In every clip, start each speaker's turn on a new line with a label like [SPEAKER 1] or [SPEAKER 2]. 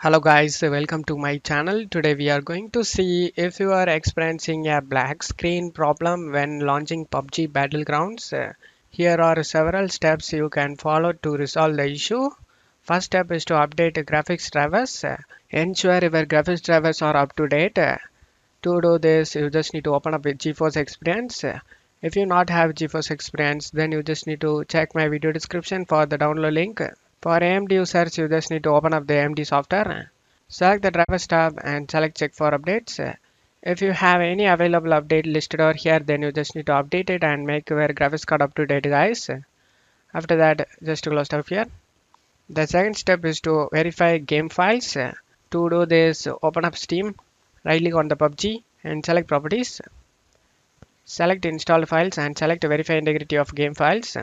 [SPEAKER 1] Hello guys, welcome to my channel. Today we are going to see if you are experiencing a black screen problem when launching PUBG Battlegrounds. Here are several steps you can follow to resolve the issue. First step is to update the graphics drivers. Ensure your graphics drivers are up to date. To do this, you just need to open up with GeForce Experience. If you not have GeForce Experience, then you just need to check my video description for the download link. For AMD users, you just need to open up the AMD software. Select the drivers tab and select check for updates. If you have any available update listed over here, then you just need to update it and make your graphics card up to date, guys. After that, just close tab here. The second step is to verify game files. To do this, open up Steam, right click on the PUBG and select properties. Select install files and select verify integrity of game files.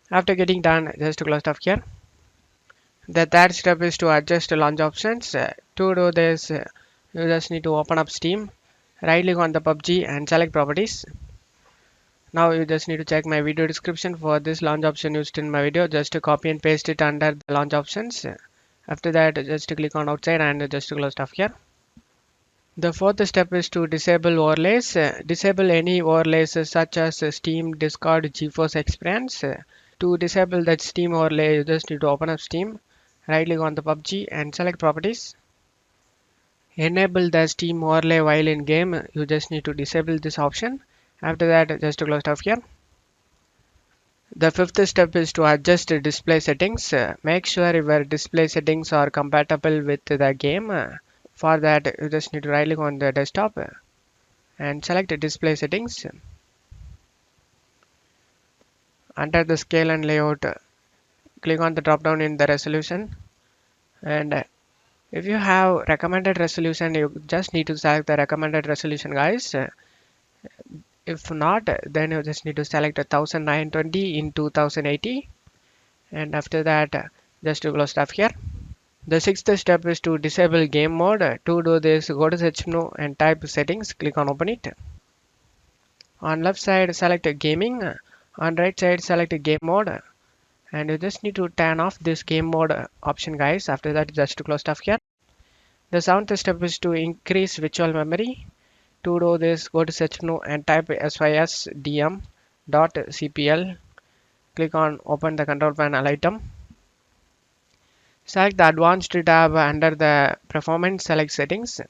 [SPEAKER 1] After getting done, just close tab here. The third step is to adjust launch options. To do this, you just need to open up Steam, right click on the PUBG and select properties. Now you just need to check my video description for this launch option used in my video. Just to copy and paste it under the launch options. After that, just click on outside and just close stuff here. The fourth step is to disable overlays. Disable any overlays such as Steam, Discord, GeForce Experience. To disable that Steam overlay, you just need to open up Steam, right click on the PUBG and select properties. Enable the Steam overlay while in game. You just need to disable this option. After that, just close off here. The fifth step is to adjust the display settings. Make sure your display settings are compatible with the game. For that, you just need to right click on the desktop and select display settings. Under the scale and layout, click on the drop down in the resolution, and if you have recommended resolution, you just need to select the recommended resolution, guys. If not, then you just need to select 1920 in 2080, and after that, just to close stuff here. The sixth step is to disable game mode. To do this, go to search menu and type settings, click on open it. On left side, select gaming. On right side, select game mode. And you just need to turn off this game mode option, guys. After that, just to close stuff here. The seventh step is to increase virtual memory. To do this, go to search menu and type sysdm.cpl. Click on open the control panel item. Select the advanced tab under the performance, select settings.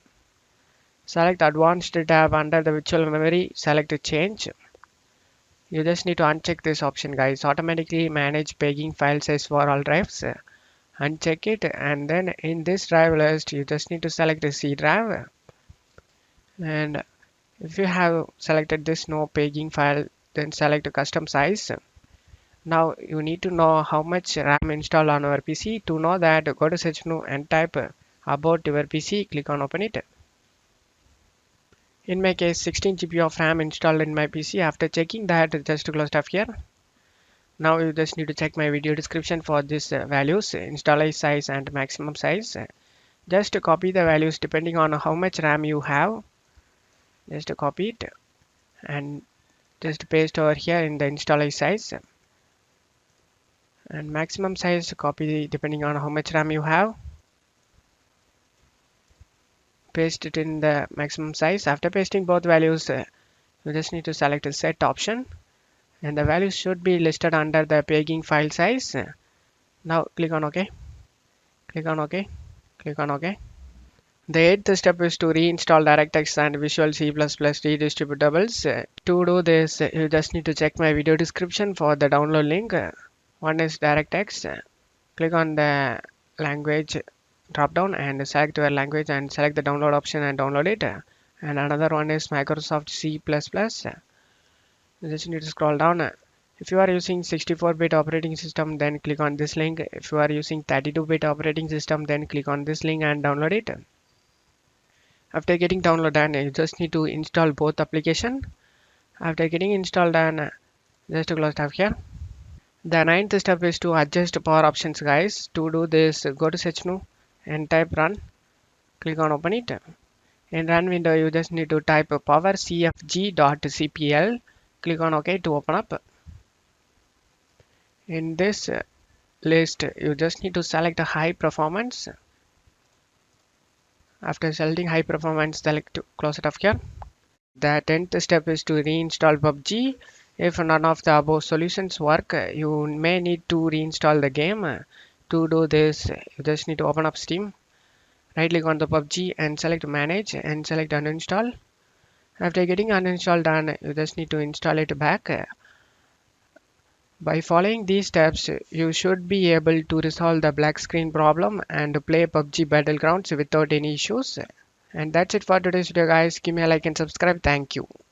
[SPEAKER 1] Select advanced tab under the virtual memory, select change. You just need to uncheck this option, guys. Automatically manage paging file size for all drives. Uncheck it, and then in this drive list, you just need to select the C drive. And if you have selected this no paging file, then select custom size. Now you need to know how much RAM installed on your PC. To know that, go to search menu and type about your PC, click on open it. In my case, 16 GB of RAM installed in my PC. After checking that, just to close stuff here. Now you just need to check my video description for these values, install size and maximum size. Just to copy the values depending on how much RAM you have. Just to copy it and just paste over here in the install size. And maximum size, copy depending on how much RAM you have. Paste it in the maximum size. After pasting both values, you just need to select a set option, and the values should be listed under the paging file size. Now click on OK. Click on OK. Click on OK. The eighth step is to reinstall DirectX and Visual C++ redistributables. To do this, you just need to check my video description for the download link. One is DirectX. Click on the language drop down and select your language and select the download option and download it. And another one is Microsoft C++. You just need to scroll down. If you are using 64-bit operating system, then click on this link. If you are using 32-bit operating system, then click on this link and download it. After getting download done, you just need to install both application. After getting installed done, just to close tab here. The ninth step is to adjust power options, guys. To do this, go to search menu and type run. Click on open it. In run window, you just need to type power cfg.cpl. Click on OK to open up. In this, list, you just need to select a high performance. After selecting high performance, select to close it off here. The 10th step is to reinstall PUBG. If none of the above solutions work, you may need to reinstall the game. To do this, you just need to open up Steam, right click on the PUBG and select manage and select uninstall. After getting uninstall done, you just need to install it back. By following these steps, you should be able to resolve the black screen problem and play PUBG Battlegrounds without any issues. And that's it for today's video guys. Give me a like and subscribe. Thank you.